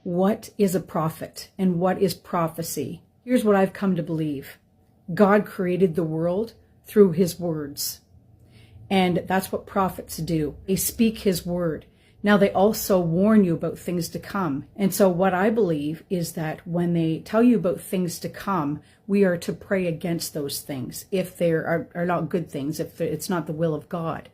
What is a prophet and what is prophecy? Here's what I've come to believe. God created the world through his words. And that's what prophets do. They speak his word. Now they also warn you about things to come. And so what I believe is that when they tell you about things to come, we are to pray against those things if they are not good things, if it's not the will of God.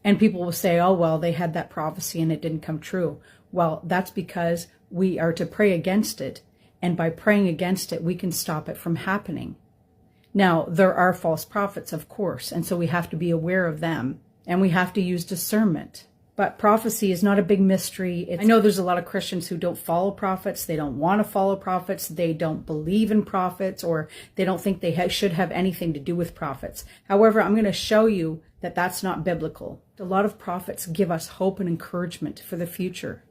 And people will say, oh, well, they had that prophecy and it didn't come true. Well, that's because we are to pray against it. And by praying against it, we can stop it from happening. Now, there are false prophets, of course, and so we have to be aware of them. And we have to use discernment. But prophecy is not a big mystery. I know there's a lot of Christians who don't follow prophets. They don't want to follow prophets. They don't believe in prophets, or they don't think they should have anything to do with prophets. However, I'm going to show you that that's not biblical. A lot of prophets give us hope and encouragement for the future.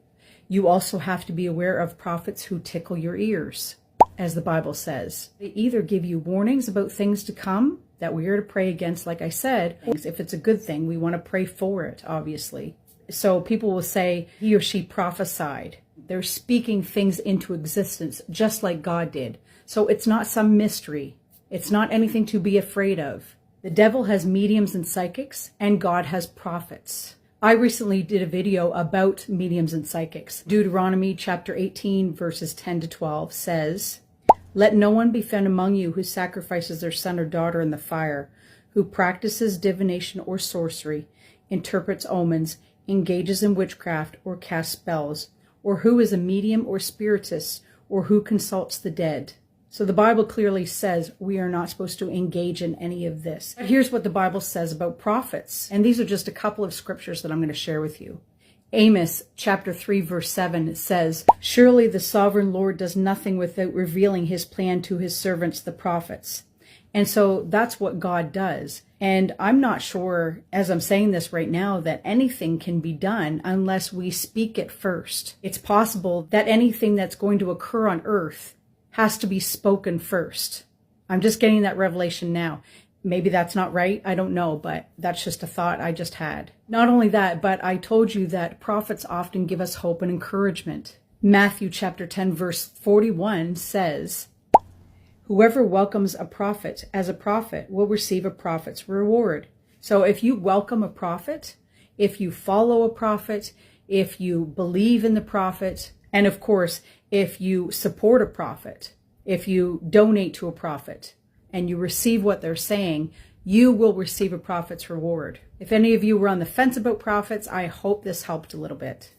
You also have to be aware of prophets who tickle your ears, as the Bible says. They either give you warnings about things to come that we are to pray against, like I said. If it's a good thing, we want to pray for it, obviously. So people will say he or she prophesied. They're speaking things into existence just like God did. So it's not some mystery. It's not anything to be afraid of. The devil has mediums and psychics, and God has prophets. I recently did a video about mediums and psychics. Deuteronomy chapter 18 verses 10 to 12 says, "Let no one be found among you who sacrifices their son or daughter in the fire, who practices divination or sorcery, interprets omens, engages in witchcraft or casts spells, or who is a medium or spiritist, or who consults the dead." So the Bible clearly says we are not supposed to engage in any of this. But here's what the Bible says about prophets. And these are just a couple of scriptures that I'm going to share with you. Amos chapter 3 verse 7 says, "Surely the sovereign Lord does nothing without revealing his plan to his servants, the prophets." And so that's what God does. And I'm not sure, as I'm saying this right now, that anything can be done unless we speak it first. It's possible that anything that's going to occur on earth has to be spoken first. I'm just getting that revelation now. Maybe that's not right. I don't know, but that's just a thought I just had. Not only that, but I told you that prophets often give us hope and encouragement. Matthew chapter 10 verse 41 says, "Whoever welcomes a prophet as a prophet will receive a prophet's reward." So if you welcome a prophet, if you follow a prophet, if you believe in the prophet, and of course, if you support a prophet, if you donate to a prophet, and you receive what they're saying, you will receive a prophet's reward. If any of you were on the fence about prophets, I hope this helped a little bit.